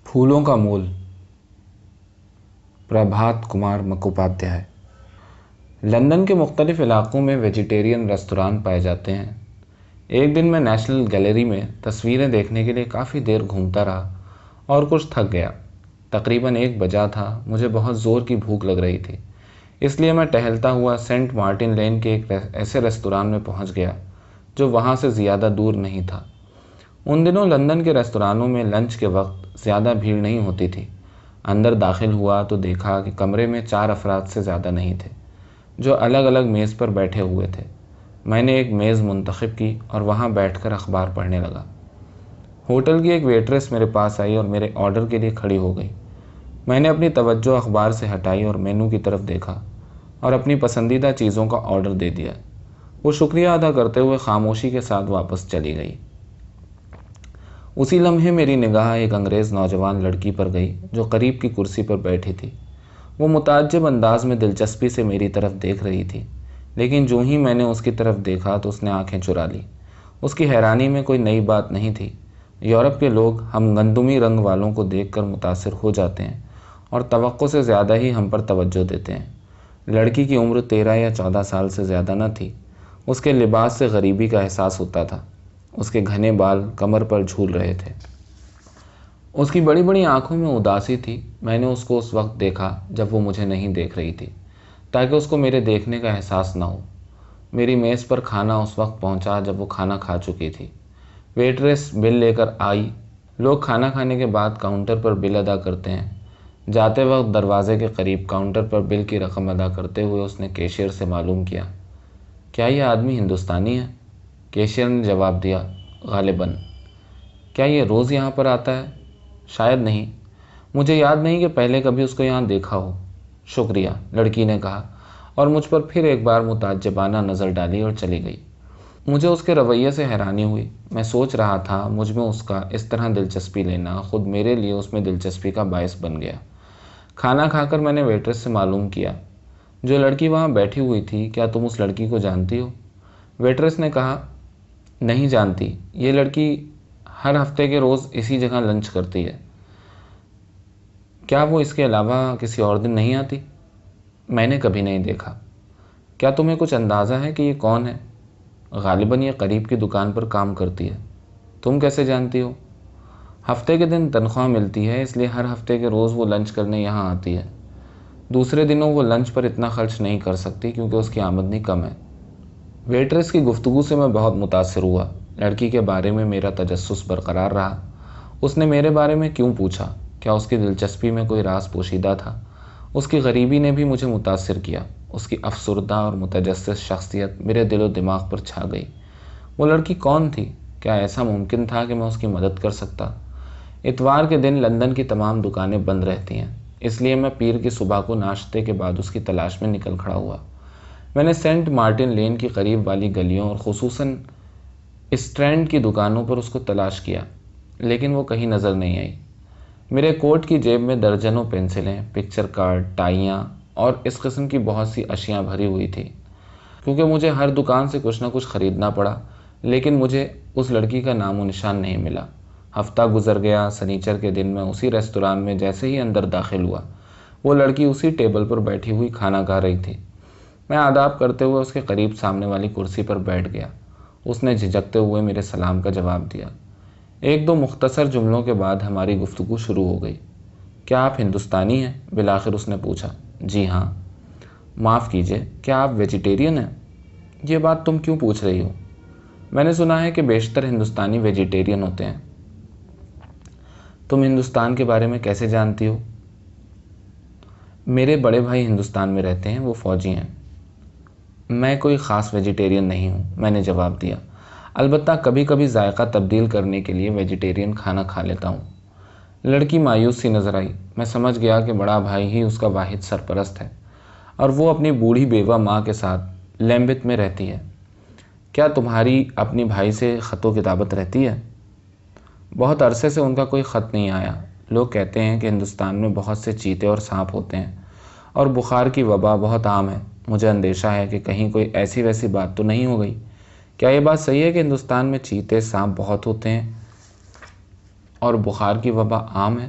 پھولوں کا مول، پربھات کمار مکھوپادھیائے۔ لندن کے مختلف علاقوں میں ویجیٹیرین ریستوران پائے جاتے ہیں۔ ایک دن میں نیشنل گیلری میں تصویریں دیکھنے کے لیے کافی دیر گھومتا رہا اور کچھ تھک گیا۔ تقریباً 1 بجا تھا۔ مجھے بہت زور کی بھوک لگ رہی تھی، اس لیے میں ٹہلتا ہوا سینٹ مارٹن لین کے ایک ایسے ریستوران میں پہنچ گیا جو وہاں سے زیادہ دور نہیں تھا۔ ان دنوں لندن کے ریستورانوں میں لنچ کے وقت زیادہ بھیڑ نہیں ہوتی تھی۔ اندر داخل ہوا تو دیکھا کہ کمرے میں 4 افراد سے زیادہ نہیں تھے جو الگ الگ میز پر بیٹھے ہوئے تھے۔ میں نے ایک میز منتخب کی اور وہاں بیٹھ کر اخبار پڑھنے لگا۔ ہوٹل کی ایک ویٹریس میرے پاس آئی اور میرے آرڈر کے لیے کھڑی ہو گئی۔ میں نے اپنی توجہ اخبار سے ہٹائی اور مینو کی طرف دیکھا اور اپنی پسندیدہ چیزوں کا آرڈر دے دیا۔ وہ شکریہ ادا کرتے ہوئے خاموشی کے ساتھ واپس چلی گئی۔ اسی لمحے میری نگاہ ایک انگریز نوجوان لڑکی پر گئی جو قریب کی کرسی پر بیٹھی تھی۔ وہ متعجب انداز میں دلچسپی سے میری طرف دیکھ رہی تھی، لیکن جو ہی میں نے اس کی طرف دیکھا تو اس نے آنکھیں چرا لی۔ اس کی حیرانی میں کوئی نئی بات نہیں تھی۔ یورپ کے لوگ ہم گندمی رنگ والوں کو دیکھ کر متاثر ہو جاتے ہیں اور توقع سے زیادہ ہی ہم پر توجہ دیتے ہیں۔ لڑکی کی عمر 13 یا 14 سال سے زیادہ نہ تھی۔ اس کے لباس سے غریبی کا احساس ہوتا تھا۔ اس کے گھنے بال کمر پر جھول رہے تھے۔ اس کی بڑی بڑی آنکھوں میں اداسی تھی۔ میں نے اس کو اس وقت دیکھا جب وہ مجھے نہیں دیکھ رہی تھی، تاکہ اس کو میرے دیکھنے کا احساس نہ ہو۔ میری میز پر کھانا اس وقت پہنچا جب وہ کھانا کھا چکی تھی۔ ویٹریس بل لے کر آئی۔ لوگ کھانا کھانے کے بعد کاؤنٹر پر بل ادا کرتے ہیں۔ جاتے وقت دروازے کے قریب کاؤنٹر پر بل کی رقم ادا کرتے ہوئے اس نے کیشیئر سے معلوم کیا، کیا یہ آدمی ہندوستانی ہے؟ کیشیئر نے جواب دیا، غالباً۔ کیا یہ روز یہاں پر آتا ہے؟ شاید نہیں، مجھے یاد نہیں کہ پہلے کبھی اس کو یہاں دیکھا ہو۔ شکریہ، لڑکی نے کہا اور مجھ پر پھر ایک بار متعجبانہ نظر ڈالی اور چلی گئی۔ مجھے اس کے رویے سے حیرانی ہوئی۔ میں سوچ رہا تھا مجھ میں اس کا اس طرح دلچسپی لینا خود میرے لیے اس میں دلچسپی کا باعث بن گیا۔ کھانا کھا کر میں نے ویٹریس سے معلوم کیا، جو لڑکی وہاں بیٹھی ہوئی تھی، کیا تم اس لڑکی کو جانتی ہو؟ ویٹریس نے کہا، نہیں جانتی، یہ لڑکی ہر ہفتے کے روز اسی جگہ لنچ کرتی ہے۔ کیا وہ اس کے علاوہ کسی اور دن نہیں آتی؟ میں نے کبھی نہیں دیکھا۔ کیا تمہیں کچھ اندازہ ہے کہ یہ کون ہے؟ غالباً یہ قریب کی دکان پر کام کرتی ہے۔ تم کیسے جانتی ہو؟ ہفتے کے دن تنخواہ ملتی ہے، اس لیے ہر ہفتے کے روز وہ لنچ کرنے یہاں آتی ہے۔ دوسرے دنوں وہ لنچ پر اتنا خرچ نہیں کر سکتی کیونکہ اس کی آمدنی کم ہے۔ ویٹریس کی گفتگو سے میں بہت متاثر ہوا۔ لڑکی کے بارے میں میرا تجسس برقرار رہا۔ اس نے میرے بارے میں کیوں پوچھا؟ کیا اس کی دلچسپی میں کوئی راز پوشیدہ تھا؟ اس کی غریبی نے بھی مجھے متاثر کیا۔ اس کی افسردہ اور متجسس شخصیت میرے دل و دماغ پر چھا گئی۔ وہ لڑکی کون تھی؟ کیا ایسا ممکن تھا کہ میں اس کی مدد کر سکتا؟ اتوار کے دن لندن کی تمام دکانیں بند رہتی ہیں، اس لیے میں پیر کی صبح کو ناشتے کے بعد اس کی تلاش میں نکل کھڑا ہوا۔ میں نے سینٹ مارٹن لین کی قریب والی گلیوں اور خصوصاً اسٹرینڈ کی دکانوں پر اس کو تلاش کیا، لیکن وہ کہیں نظر نہیں آئی۔ میرے کوٹ کی جیب میں درجنوں پنسلیں، پکچر کارڈ، ٹائیاں اور اس قسم کی بہت سی اشیاء بھری ہوئی تھی۔ کیونکہ مجھے ہر دکان سے کچھ نہ کچھ خریدنا پڑا، لیکن مجھے اس لڑکی کا نام و نشان نہیں ملا۔ ہفتہ گزر گیا۔ سنیچر کے دن میں اسی ریستوران میں جیسے ہی اندر داخل ہوا، وہ لڑکی اسی ٹیبل پر بیٹھی ہوئی کھانا کھا رہی تھی۔ میں آداب کرتے ہوئے اس کے قریب سامنے والی کرسی پر بیٹھ گیا۔ اس نے جھجکتے ہوئے میرے سلام کا جواب دیا۔ 1-2 مختصر جملوں کے بعد ہماری گفتگو شروع ہو گئی۔ کیا آپ ہندوستانی ہیں؟ بالآخر اس نے پوچھا۔ جی ہاں۔ معاف کیجیے، کیا آپ ویجیٹیرین ہیں؟ یہ بات تم کیوں پوچھ رہی ہو؟ میں نے سنا ہے کہ بیشتر ہندوستانی ویجیٹیرین ہوتے ہیں۔ تم ہندوستان کے بارے میں کیسے جانتی ہو؟ میرے بڑے بھائی ہندوستان میں رہتے ہیں، وہ فوجی ہیں۔ میں کوئی خاص ویجیٹیرین نہیں ہوں، میں نے جواب دیا۔ البتہ کبھی کبھی ذائقہ تبدیل کرنے کے لیے ویجیٹیرین کھانا کھا لیتا ہوں۔ لڑکی مایوس سی نظر آئی۔ میں سمجھ گیا کہ بڑا بھائی ہی اس کا واحد سرپرست ہے اور وہ اپنی بوڑھی بیوہ ماں کے ساتھ لیمبت میں رہتی ہے۔ کیا تمہاری اپنی بھائی سے خط و کتابت رہتی ہے؟ بہت عرصے سے ان کا کوئی خط نہیں آیا۔ لوگ کہتے ہیں کہ ہندوستان میں بہت سے چیتے اور سانپ ہوتے ہیں اور بخار کی وبا بہت عام ہے۔ مجھے اندیشہ ہے کہ کہیں کوئی ایسی ویسی بات تو نہیں ہو گئی۔ کیا یہ بات صحیح ہے کہ ہندوستان میں چیتے، سانپ بہت ہوتے ہیں اور بخار کی وبا عام ہے؟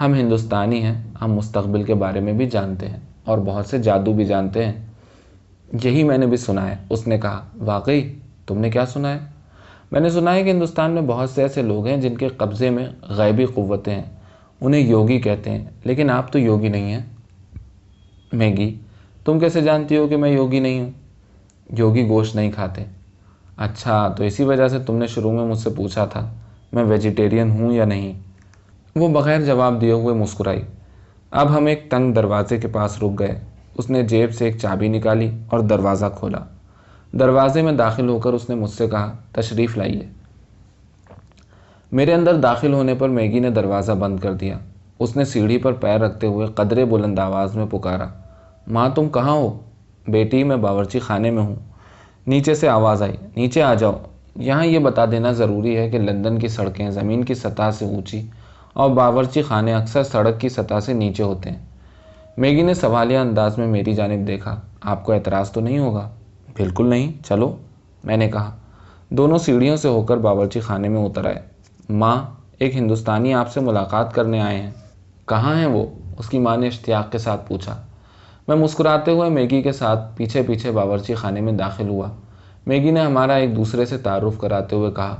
ہم ہندوستانی ہیں، ہم مستقبل کے بارے میں بھی جانتے ہیں اور بہت سے جادو بھی جانتے ہیں۔ یہی میں نے بھی سنا ہے، اس نے کہا۔ واقعی؟ تم نے کیا سنا ہے؟ میں نے سنا ہے کہ ہندوستان میں بہت سے ایسے لوگ ہیں جن کے قبضے میں غیبی قوتیں ہیں، انہیں یوگی کہتے ہیں، لیکن آپ تو یوگی نہیں ہیں۔ میگی: تم کیسے جانتی ہو کہ میں یوگی نہیں ہوں؟ یوگی گوشت نہیں کھاتے۔ اچھا، تو اسی وجہ سے تم نے شروع میں مجھ سے پوچھا تھا میں ویجیٹیرین ہوں یا نہیں۔ وہ بغیر جواب دیے ہوئے مسکرائی۔ اب ہم ایک تنگ دروازے کے پاس رک گئے۔ اس نے جیب سے ایک چابی نکالی اور دروازہ کھولا۔ دروازے میں داخل ہو کر اس نے مجھ سے کہا، تشریف لائیے۔ میرے اندر داخل ہونے پر میگی نے دروازہ بند کر دیا۔ اس نے سیڑھی پر پیر رکھتے ہوئے قدرے بلند آواز میں پکارا، ماں تم کہاں ہو؟ بیٹی میں باورچی خانے میں ہوں۔ نیچے سے آواز آئی، نیچے آ جاؤ۔ یہاں یہ بتا دینا ضروری ہے کہ لندن کی سڑکیں زمین کی سطح سے اونچی اور باورچی خانے اکثر سڑک کی سطح سے نیچے ہوتے ہیں۔ میگی نے سوالیہ انداز میں میری جانب دیکھا۔ آپ کو اعتراض تو نہیں ہوگا؟ بالکل نہیں، چلو، میں نے کہا۔ دونوں سیڑھیوں سے ہو کر باورچی خانے میں اتر آئے۔ ماں، ایک ہندوستانی آپ سے ملاقات کرنے آئے ہیں۔ کہاں ہیں وہ؟ اس کی ماں نے اشتیاق کے ساتھ پوچھا۔ میں مسکراتے ہوئے میگی کے ساتھ پیچھے پیچھے باورچی خانے میں داخل ہوا۔ میگی نے ہمارا ایک دوسرے سے تعارف کراتے ہوئے کہا،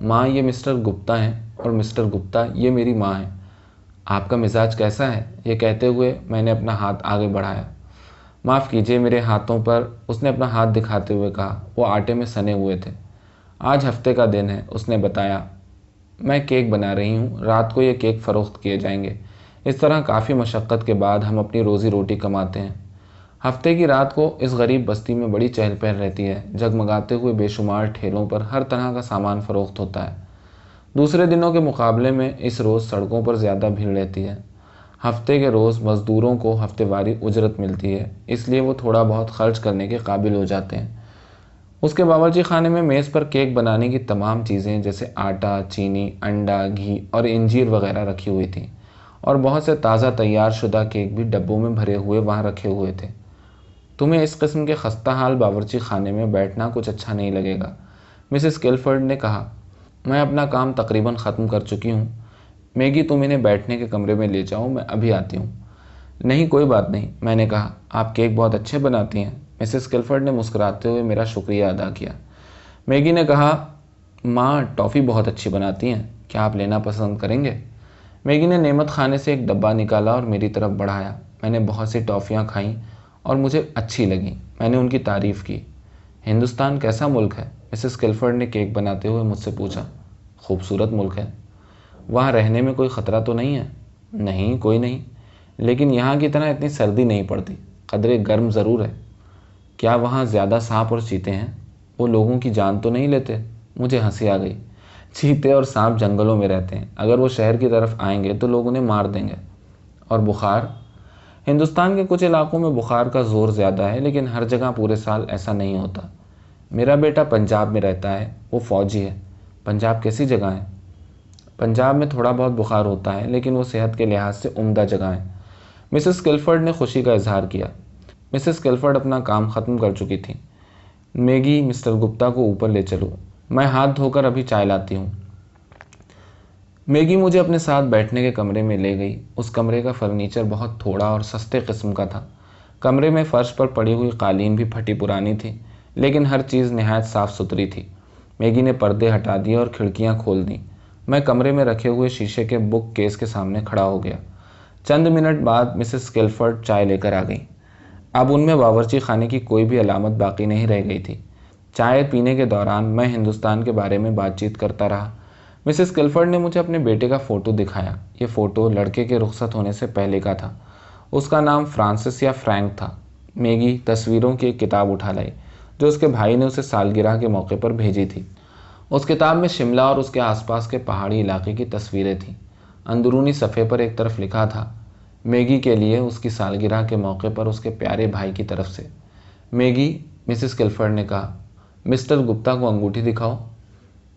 ماں یہ مسٹر گپتا ہیں اور مسٹر گپتا یہ میری ماں ہیں۔ آپ کا مزاج کیسا ہے؟ یہ کہتے ہوئے میں نے اپنا ہاتھ آگے بڑھایا۔ معاف کیجیے، میرے ہاتھوں پر، اس نے اپنا ہاتھ دکھاتے ہوئے کہا، وہ آٹے میں سنے ہوئے تھے۔ آج ہفتے کا دن ہے، اس نے بتایا۔ میں کیک بنا رہی ہوں، رات کو یہ کیک فروخت کیے جائیں گے۔ اس طرح کافی مشقت کے بعد ہم اپنی روزی روٹی کماتے ہیں۔ ہفتے کی رات کو اس غریب بستی میں بڑی چہل پہل رہتی ہے، جگمگاتے ہوئے بے شمار ٹھیلوں پر ہر طرح کا سامان فروخت ہوتا ہے۔ دوسرے دنوں کے مقابلے میں اس روز سڑکوں پر زیادہ بھیڑ رہتی ہے۔ ہفتے کے روز مزدوروں کو ہفتے واری اجرت ملتی ہے، اس لیے وہ تھوڑا بہت خرچ کرنے کے قابل ہو جاتے ہیں۔ اس کے باورچی خانے میں میز پر کیک بنانے کی تمام چیزیں جیسے آٹا، چینی، انڈا، گھی اور انجیر وغیرہ رکھی ہوئی تھیں، اور بہت سے تازہ تیار شدہ کیک بھی ڈبوں میں بھرے ہوئے وہاں رکھے ہوئے تھے۔ تمہیں اس قسم کے خستہ حال باورچی خانے میں بیٹھنا کچھ اچھا نہیں لگے گا، مسز کلفرڈ نے کہا۔ میں اپنا کام تقریباً ختم کر چکی ہوں۔ میگی تم انہیں بیٹھنے کے کمرے میں لے جاؤ، میں ابھی آتی ہوں۔ نہیں، کوئی بات نہیں، میں نے کہا۔ آپ کیک بہت اچھے بناتی ہیں۔ مسز کلفرڈ نے مسکراتے ہوئے میرا شکریہ ادا کیا۔ میگی نے کہا، ماں ٹافی بہت اچھی بناتی ہیں، کیا آپ لینا پسند کریں گے؟ میگی نے نعمت خانے سے ایک ڈبہ نکالا اور میری طرف بڑھایا۔ میں نے بہت سی ٹافیاں کھائیں اور مجھے اچھی لگیں۔ میں نے ان کی تعریف کی۔ ہندوستان کیسا ملک ہے؟ مسز کلفرڈ نے کیک بناتے ہوئے مجھ سے پوچھا۔ خوبصورت ملک ہے۔ وہاں رہنے میں کوئی خطرہ تو نہیں ہے؟ نہیں، کوئی نہیں، لیکن یہاں کی طرح اتنی سردی نہیں پڑتی، قدرے گرم ضرور ہے۔ کیا وہاں زیادہ سانپ اور چیتے ہیں؟ وہ لوگوں کی جان تو نہیں لیتے؟ مجھے ہنسی آ گئی۔ چیتے اور سانپ جنگلوں میں رہتے ہیں، اگر وہ شہر کی طرف آئیں گے تو لوگ انہیں مار دیں گے۔ اور بخار؟ ہندوستان کے کچھ علاقوں میں بخار کا زور زیادہ ہے، لیکن ہر جگہ پورے سال ایسا نہیں ہوتا۔ میرا بیٹا پنجاب میں رہتا ہے، وہ فوجی ہے۔ پنجاب کیسی جگہ ہے؟ پنجاب میں تھوڑا بہت بخار ہوتا ہے، لیکن وہ صحت کے لحاظ سے عمدہ جگہ ہے۔ مسز کلفرڈ نے خوشی کا اظہار کیا۔ مسز کلفرڈ اپنا کام ختم کر چکی تھی۔ میگی، مسٹر گپتا کو اوپر لے چلو، میں ہاتھ دھو کر ابھی چائے لاتی ہوں۔ میگی مجھے اپنے ساتھ بیٹھنے کے کمرے میں لے گئی۔ اس کمرے کا فرنیچر بہت تھوڑا اور سستے قسم کا تھا۔ کمرے میں فرش پر پڑی ہوئی قالین بھی پھٹی پرانی تھی، لیکن ہر چیز نہایت صاف ستھری تھی۔ میگی نے پردے ہٹا دیے اور کھڑکیاں کھول دیں۔ میں کمرے میں رکھے ہوئے شیشے کے بک کیس کے سامنے کھڑا ہو گیا۔ چند منٹ بعد مسز کلفرڈ چائے لے کر آ گئی۔ اب ان میں باورچی خانے کی کوئی بھی علامت باقی نہیں رہ گئی تھی۔ چائے پینے کے دوران میں ہندوستان کے بارے میں بات چیت کرتا رہا۔ مسز کلفرڈ نے مجھے اپنے بیٹے کا فوٹو دکھایا۔ یہ فوٹو لڑکے کے رخصت ہونے سے پہلے کا تھا۔ اس کا نام فرانسس یا فرینک تھا۔ میگی تصویروں کی ایک کتاب اٹھا لائی جو اس کے بھائی نے اسے سالگرہ کے موقع پر بھیجی تھی۔ اس کتاب میں شملہ اور اس کے آس پاس کے پہاڑی علاقے کی تصویریں تھیں۔ اندرونی صفحے پر ایک طرف لکھا تھا، میگی کے لیے اس کی سالگرہ کے موقع پر اس کے پیارے بھائی کی طرف سے۔ میگی، مسز کلفرڈ نے کہا، مسٹر گپتا کو انگوٹھی دکھاؤ۔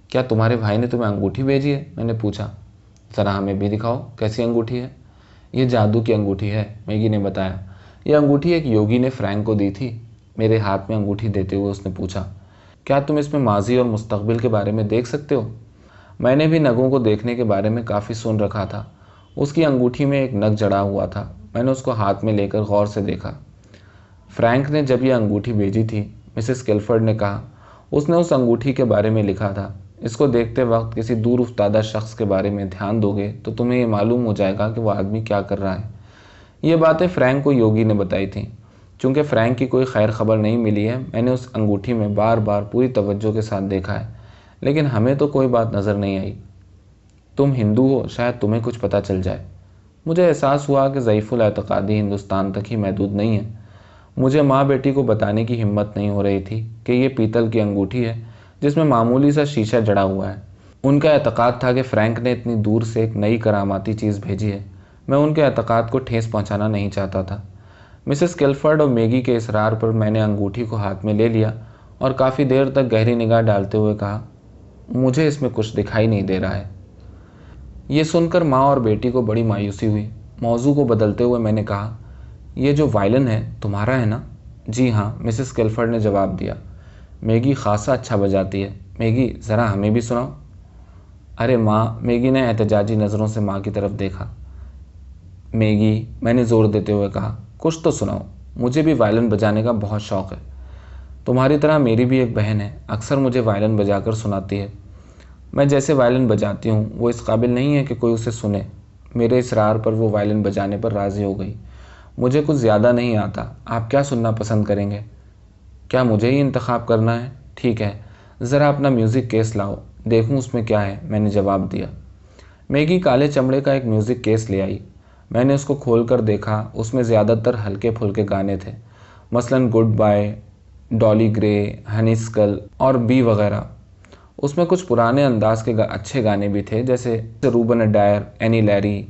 کیا تمہارے بھائی نے تمہیں انگوٹھی بھیجی ہے؟ میں نے پوچھا۔ ذرا ہمیں بھی دکھاؤ، کیسی انگوٹھی ہے؟ یہ جادو کی انگوٹھی ہے، میگی نے بتایا۔ یہ انگوٹھی ایک یوگی نے فرینک کو دی تھی۔ میرے ہاتھ میں انگوٹھی دیتے ہوئے اس نے پوچھا، کیا تم اس میں ماضی اور مستقبل کے بارے میں دیکھ سکتے ہو؟ میں نے بھی نگوں کو دیکھنے کے بارے میں کافی سن رکھا تھا۔ اس کی انگوٹھی میں ایک نگ جڑا ہوا تھا۔ میں نے اس کو ہاتھ میں لے کر غور سے دیکھا۔ فرینک نے جب یہ انگوٹھی بھیجی تھی، مسز کلفرڈ نے کہا، اس نے اس انگوٹھی کے بارے میں لکھا تھا، اس کو دیکھتے وقت کسی دور افتادہ شخص کے بارے میں دھیان دو گے تو تمہیں یہ معلوم ہو جائے گا کہ وہ آدمی کیا کر رہا ہے۔ یہ باتیں فرینک کو یوگی نے بتائی تھیں۔ چونکہ فرینک کی کوئی خیر خبر نہیں ملی ہے، میں نے اس انگوٹھی میں بار بار پوری توجہ کے ساتھ دیکھا ہے، لیکن ہمیں تو کوئی بات نظر نہیں آئی۔ تم ہندو ہو، شاید تمہیں کچھ پتہ چل جائے۔ مجھے احساس ہوا کہ ضعیف الاعتقادی ہندوستان تک ہی محدود نہیں ہے۔ مجھے ماں بیٹی کو بتانے کی ہمت نہیں ہو رہی تھی کہ یہ پیتل کی انگوٹھی ہے جس میں معمولی سا شیشہ جڑا ہوا ہے۔ ان کا اعتقاد تھا کہ فرینک نے اتنی دور سے ایک نئی کراماتی چیز بھیجی ہے۔ میں ان کے اعتقاد کو ٹھیس پہنچانا نہیں چاہتا تھا۔ مسز کلفرڈ اور میگی کے اصرار پر میں نے انگوٹھی کو ہاتھ میں لے لیا اور کافی دیر تک گہری نگاہ ڈالتے ہوئے کہا، مجھے اس میں کچھ دکھائی نہیں دے رہا ہے۔ یہ سن کر ماں اور بیٹی کو بڑی مایوسی ہوئی۔ موضوع کو بدلتے ہوئے میں نے کہا، یہ جو وائلن ہے تمہارا ہے نا؟ جی ہاں، مسز کلفرڈ نے جواب دیا۔ میگی خاصا اچھا بجاتی ہے۔ میگی، ذرا ہمیں بھی سناؤ۔ ارے ماں، میگی نے احتجاجی نظروں سے ماں کی طرف دیکھا۔ میگی، میں نے زور دیتے ہوئے کہا، کچھ تو سناؤ، مجھے بھی وائلن بجانے کا بہت شوق ہے۔ تمہاری طرح میری بھی ایک بہن ہے، اکثر مجھے وائلن بجا کر سناتی ہے۔ میں جیسے وائلن بجاتی ہوں وہ اس قابل نہیں ہے کہ کوئی اسے سنے۔ میرے اصرار پر وہ وائلن بجانے پر راضی ہو گئی۔ مجھے کچھ زیادہ نہیں آتا، آپ کیا سننا پسند کریں گے؟ کیا مجھے ہی انتخاب کرنا ہے؟ ٹھیک ہے، ذرا اپنا میوزک کیس لاؤ، دیکھوں اس میں کیا ہے، میں نے جواب دیا۔ میگی کالے چمڑے کا ایک میوزک کیس لے آئی۔ میں نے اس کو کھول کر دیکھا، اس میں زیادہ تر ہلکے پھلکے گانے تھے، مثلاً گڈ بائے، ڈالی گرے، ہنی اسکل اور بی وغیرہ۔ اس میں کچھ پرانے انداز کے اچھے گانے بھی تھے، جیسے Robin Adair, Annie Laurie,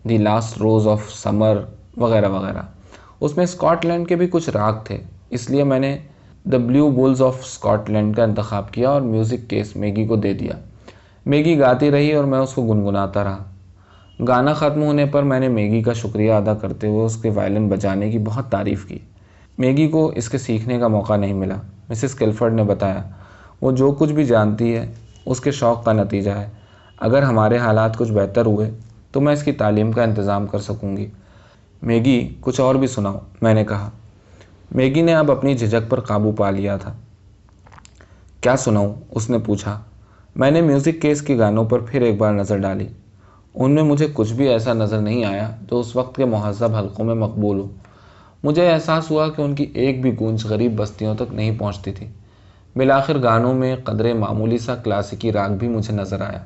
the last rose of summer وغیرہ وغیرہ۔ اس میں اسکاٹ لینڈ کے بھی کچھ راگ تھے، اس لیے میں نے the blue bells of Scotland کا انتخاب کیا اور میوزک کیس میگی کو دے دیا۔ میگی گاتی رہی اور میں اس کو گنگناتا رہا۔ گانا ختم ہونے پر میں نے میگی کا شکریہ ادا کرتے ہوئے اس کے وائلن بجانے کی بہت تعریف کی۔ میگی کو اس کے سیکھنے کا موقع نہیں ملا، مسز کلفرڈ نے بتایا۔ وہ جو کچھ بھی جانتی ہے اس کے شوق کا نتیجہ ہے۔ اگر ہمارے حالات کچھ بہتر ہوئے تو میں اس کی تعلیم کا انتظام کر سکوں گی۔ میگی، کچھ اور بھی سناؤ، میں نے کہا۔ میگی نے اب اپنی جھجک پر قابو پا لیا تھا۔ کیا سناؤں؟ اس نے پوچھا۔ میں نے میوزک کیس کے گانوں پر پھر ایک بار نظر ڈالی۔ ان میں مجھے کچھ بھی ایسا نظر نہیں آیا جو اس وقت کے مہذب حلقوں میں مقبول ہو۔ مجھے احساس ہوا کہ ان کی ایک بھی گونج غریب بستیوں تک نہیں پہنچتی تھی۔ بالآخر گانوں میں قدرے معمولی سا کلاسیکی راگ بھی مجھے نظر آیا۔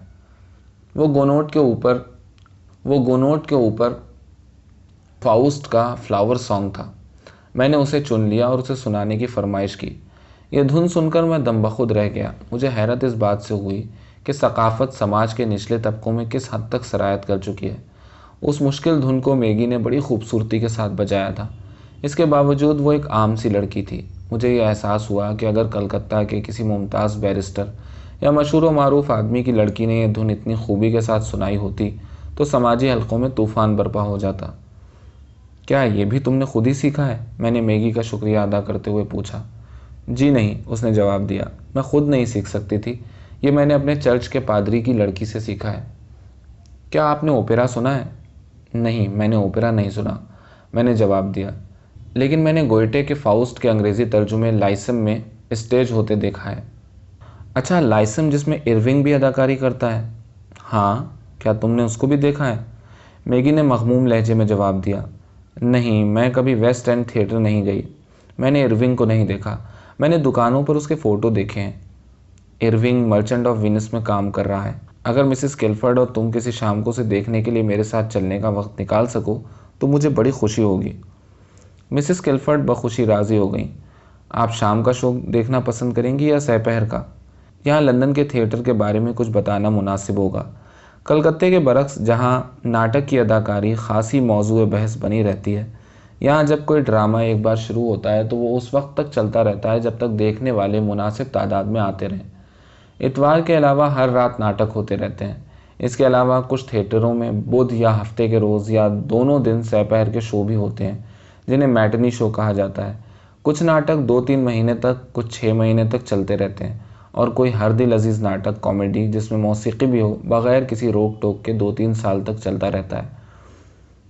وہ گونوٹ کے اوپر فاؤسٹ کا فلاور سانگ تھا۔ میں نے اسے چن لیا اور اسے سنانے کی فرمائش کی۔ یہ دھن سن کر میں دم بخود رہ گیا۔ مجھے حیرت اس بات سے ہوئی کہ ثقافت سماج کے نچلے طبقوں میں کس حد تک سرایت کر چکی ہے۔ اس مشکل دھن کو میگی نے بڑی خوبصورتی کے ساتھ بجایا تھا۔ اس کے باوجود وہ ایک عام سی لڑکی تھی۔ مجھے یہ احساس ہوا کہ اگر کلکتہ کے کسی ممتاز بیرسٹر یا مشہور و معروف آدمی کی لڑکی نے یہ دھن اتنی خوبی کے ساتھ سنائی ہوتی تو سماجی حلقوں میں طوفان برپا ہو جاتا۔ کیا یہ بھی تم نے خود ہی سیکھا ہے؟ میں نے میگی کا شکریہ ادا کرتے ہوئے پوچھا۔ جی نہیں، اس نے جواب دیا، میں خود نہیں سیکھ سکتی تھی، یہ میں نے اپنے چرچ کے پادری کی لڑکی سے سیکھا ہے۔ کیا آپ نے اوپیرا سنا ہے؟ نہیں، میں نے اوپیرا نہیں سنا، میں نے جواب دیا، لیکن میں نے گوئٹے کے فاؤسٹ کے انگریزی ترجمے لائسم میں اسٹیج ہوتے دیکھا ہے۔ اچھا، لائسم جس میں ارونگ بھی اداکاری کرتا ہے؟ ہاں، کیا تم نے اس کو بھی دیکھا ہے؟ میگی نے مغموم لہجے میں جواب دیا۔ نہیں، میں کبھی ویسٹ اینڈ تھیٹر نہیں گئی، میں نے ارونگ کو نہیں دیکھا، میں نے دکانوں پر اس کے فوٹو دیکھے ہیں۔ ارونگ مرچنٹ آف وینس میں کام کر رہا ہے۔ اگر مسز کلفرڈ اور تم کسی شام کو اسے دیکھنے کے لیے میرے ساتھ چلنے کا وقت نکال سکو تو مجھے بڑی خوشی ہوگی۔ مسز کلفرڈ بخوشی راضی ہو گئیں۔ آپ شام کا شو دیکھنا پسند کریں گی یا سپہر کا؟ یہاں لندن کے تھیٹر کے بارے میں کچھ بتانا مناسب ہوگا۔ کلکتے کے برعکس جہاں ناٹک کی اداکاری خاصی موضوع بحث بنی رہتی ہے، یہاں جب کوئی ڈرامہ ایک بار شروع ہوتا ہے تو وہ اس وقت تک چلتا رہتا ہے جب تک دیکھنے والے مناسب تعداد میں آتے رہیں۔ اتوار کے علاوہ ہر رات ناٹک ہوتے رہتے ہیں۔ اس کے علاوہ کچھ تھیٹروں میں بدھ یا ہفتے کے روز یا دونوں دن سپہر کے شو بھی ہوتے ہیں جنہیں میٹنی شو کہا جاتا ہے۔ کچھ ناٹک 2-3 مہینے تک، کچھ 6 مہینے تک چلتے رہتے ہیں، اور کوئی ہر دل عزیز ناٹک کامیڈی جس میں موسیقی بھی ہو بغیر کسی روک ٹوک کے 2-3 سال تک چلتا رہتا ہے۔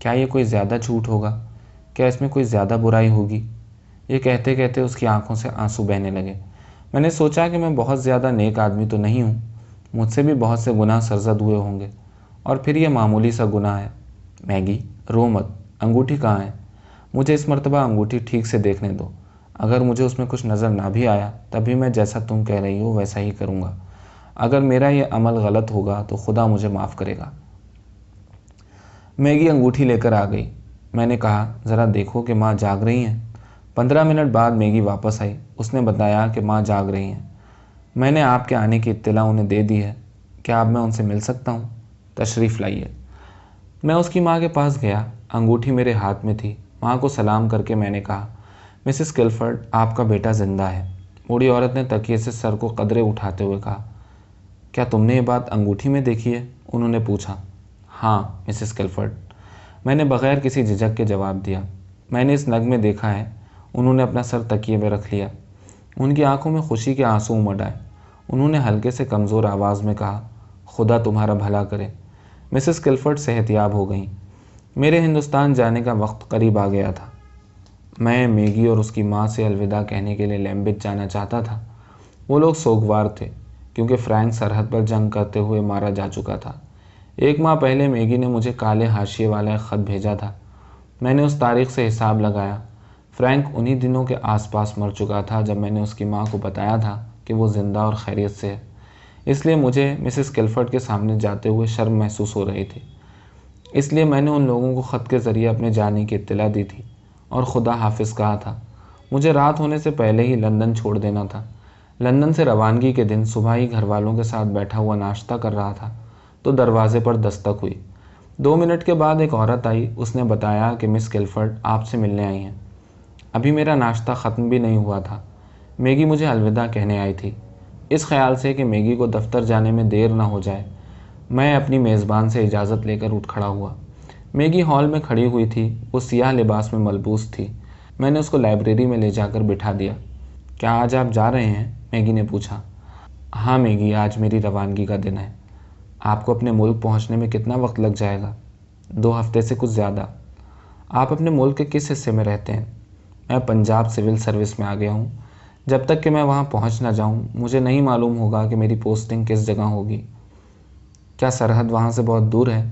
کیا یہ کوئی زیادہ جھوٹ ہوگا؟ کیا اس میں کوئی زیادہ برائی ہوگی؟ یہ کہتے کہتے اس کی آنکھوں سے آنسو بہنے لگے۔ میں نے سوچا کہ میں بہت زیادہ نیک آدمی تو نہیں ہوں، مجھ سے بھی بہت سے گناہ سرزد ہوئے ہوں گے، اور پھر یہ معمولی سا گناہ ہے۔ میگی، رو مت، انگوٹھی کہاں ہے؟ مجھے اس مرتبہ انگوٹھی ٹھیک سے دیکھنے دو۔ اگر مجھے اس میں کچھ نظر نہ بھی آیا تبھی میں جیسا تم کہہ رہی ہو ویسا ہی کروں گا۔ اگر میرا یہ عمل غلط ہوگا تو خدا مجھے معاف کرے گا۔ میگی انگوٹھی لے کر آ گئی۔ میں نے کہا، ذرا دیکھو کہ ماں جاگ رہی ہیں۔ 15 منٹ بعد میگی واپس آئی۔ اس نے بتایا کہ ماں جاگ رہی ہیں۔ میں نے آپ کے آنے کی اطلاع انہیں دے دی ہے۔ کیا اب میں ان سے مل سکتا ہوں؟ تشریف لائیے۔ میں اس کی ماں کے پاس گیا۔ انگوٹھی میرے ہاتھ میں تھی۔ ماں کو سلام کر کے میں نے کہا، مسز کلفرڈ، آپ کا بیٹا زندہ ہے۔ بوڑھی عورت نے تکیے سے سر کو قدرے اٹھاتے ہوئے کہا، کیا تم نے یہ بات انگوٹھی میں دیکھی ہے؟ انہوں نے پوچھا۔ ہاں مسز کلفرڈ، میں نے بغیر کسی جھجک کے جواب دیا۔ میں نے اس نگ میں دیکھا ہے۔ انہوں نے اپنا سر تکیے میں رکھ لیا۔ ان کی آنکھوں میں خوشی کے آنسو امڈ آئے۔ انہوں نے ہلکے سے کمزور آواز میں کہا، خدا تمہارا بھلا کرے۔ مسز کلفرڈ صحت یاب ہو گئیں۔ میرے ہندوستان جانے کا وقت قریب آ گیا تھا۔ میں میگی اور اس کی ماں سے الوداع کہنے کے لیے لیمبٹ جانا چاہتا تھا۔ وہ لوگ سوگوار تھے کیونکہ فرینک سرحد پر جنگ کرتے ہوئے مارا جا چکا تھا۔ 1 ماہ پہلے میگی نے مجھے کالے حاشیے والا ایک خط بھیجا تھا۔ میں نے اس تاریخ سے حساب لگایا۔ فرینک انہی دنوں کے آس پاس مر چکا تھا جب میں نے اس کی ماں کو بتایا تھا کہ وہ زندہ اور خیریت سے ہے۔ اس لیے مجھے مسز کلفرڈ کے سامنے جاتے ہوئے شرم محسوس ہو رہی تھی۔ اس لیے میں نے ان لوگوں کو خط کے ذریعے اپنے جانے کی اطلاع دی تھی اور خدا حافظ کہا تھا۔ مجھے رات ہونے سے پہلے ہی لندن چھوڑ دینا تھا۔ لندن سے روانگی کے دن صبح ہی گھر والوں کے ساتھ بیٹھا ہوا ناشتہ کر رہا تھا تو دروازے پر دستک ہوئی۔ 2 منٹ کے بعد ایک عورت آئی۔ اس نے بتایا کہ مس کلفرڈ آپ سے ملنے آئی ہیں۔ ابھی میرا ناشتہ ختم بھی نہیں ہوا تھا۔ میگی مجھے الوداع کہنے آئی تھی۔ اس خیال سے کہ میگی کو دفتر جانے میں دیر نہ ہو جائے، میں اپنی میزبان سے اجازت لے کر اٹھ کھڑا ہوا۔ میگی ہال میں کھڑی ہوئی تھی۔ وہ سیاہ لباس میں ملبوس تھی۔ میں نے اس کو لائبریری میں لے جا کر بٹھا دیا۔ کیا آج آپ جا رہے ہیں؟ میگی نے پوچھا۔ ہاں میگی، آج میری روانگی کا دن ہے۔ آپ کو اپنے ملک پہنچنے میں کتنا وقت لگ جائے گا؟ 2 ہفتے سے کچھ زیادہ۔ آپ اپنے ملک کے کس حصے میں رہتے ہیں؟ میں پنجاب سول سروس میں آ گیا ہوں۔ جب تک کہ میں وہاں پہنچ نہ جاؤں مجھے نہیں معلوم ہوگا کہ میری پوسٹنگ کس جگہ ہوگی۔ کیا سرحد وہاں سے بہت دور ہے؟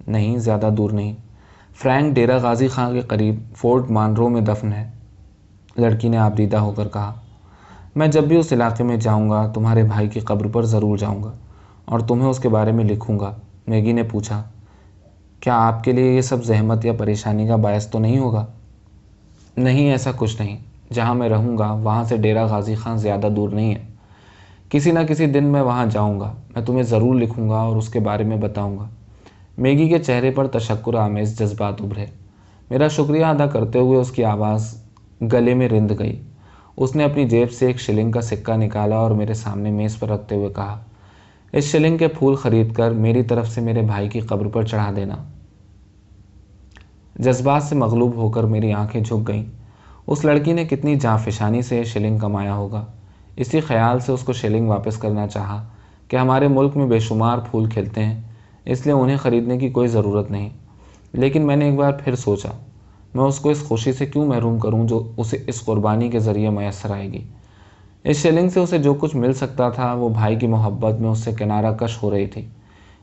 نہیں، زیادہ دور نہیں۔ فرینک ڈیرہ غازی خان کے قریب فورٹ مانرو میں دفن ہے، لڑکی نے آبدیدہ ہو کر کہا۔ میں جب بھی اس علاقے میں جاؤں گا تمہارے بھائی کی قبر پر ضرور جاؤں گا اور تمہیں اس کے بارے میں لکھوں گا۔ میگی نے پوچھا، کیا آپ کے لیے یہ سب زحمت یا پریشانی کا باعث تو نہیں ہوگا؟ نہیں، ایسا کچھ نہیں۔ جہاں میں رہوں گا وہاں سے ڈیرہ غازی خان زیادہ دور نہیں ہے۔ کسی نہ کسی دن میں وہاں جاؤں گا۔ میں تمہیں ضرور لکھوں گا اور اس کے بارے میں بتاؤں گا۔ میگی کے چہرے پر تشکر آمیز جذبات ابھرے۔ میرا شکریہ ادا کرتے ہوئے اس کی آواز گلے میں رند گئی۔ اس نے اپنی جیب سے 1 شلنگ کا سکہ نکالا اور میرے سامنے میز پر رکھتے ہوئے کہا، اس شلنگ کے پھول خرید کر میری طرف سے میرے بھائی کی قبر پر چڑھا دینا۔ جذبات سے مغلوب ہو کر میری آنکھیں جھک گئیں۔ اس لڑکی نے کتنی جانفشانی سے شلنگ کمایا ہوگا۔ اسی خیال سے اس کو شلنگ واپس کرنا چاہا کہ ہمارے ملک میں بے شمار پھول کھلتے ہیں، اس لیے انہیں خریدنے کی کوئی ضرورت نہیں۔ لیکن میں نے ایک بار پھر سوچا، میں اس کو اس خوشی سے کیوں محروم کروں جو اسے اس قربانی کے ذریعے میسر آئے گی۔ اس شلنگ سے اسے جو کچھ مل سکتا تھا وہ بھائی کی محبت میں اس سے کنارہ کش ہو رہی تھی۔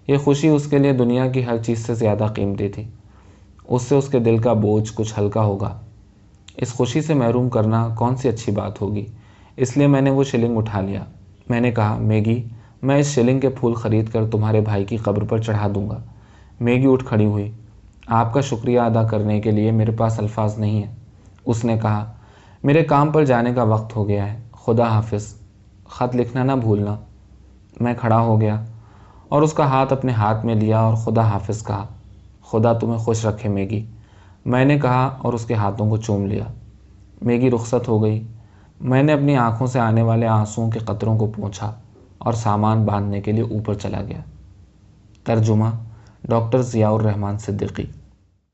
یہ خوشی اس کے لیے دنیا کی ہر چیز سے زیادہ قیمتی تھی۔ اس سے اس کے دل کا بوجھ کچھ ہلکا ہوگا۔ اس خوشی سے محروم کرنا کون سی اچھی بات ہوگی، اس لیے میں نے وہ شلنگ اٹھا لیا۔ میں نے کہا، میگی، میں اس شلنگ کے پھول خرید کر تمہارے بھائی کی قبر پر چڑھا دوں گا۔ میگی اٹھ کھڑی ہوئی۔ آپ کا شکریہ ادا کرنے کے لیے میرے پاس الفاظ نہیں ہیں، اس نے کہا۔ میرے کام پر جانے کا وقت ہو گیا ہے۔ خدا حافظ۔ خط لکھنا نہ بھولنا۔ میں کھڑا ہو گیا اور اس کا ہاتھ اپنے ہاتھ میں لیا اور خدا حافظ کہا۔ خدا تمہیں خوش رکھے میگی، میں نے کہا اور اس کے ہاتھوں کو چوم لیا۔ میگی رخصت ہو گئی۔ میں نے اپنی آنکھوں سے آنے والے آنسوؤں کے قطروں کو پونچھا اور سامان باندھنے کے لیے اوپر چلا گیا۔ ترجمہ ڈاکٹر ضیاء الرحمن صدیقی۔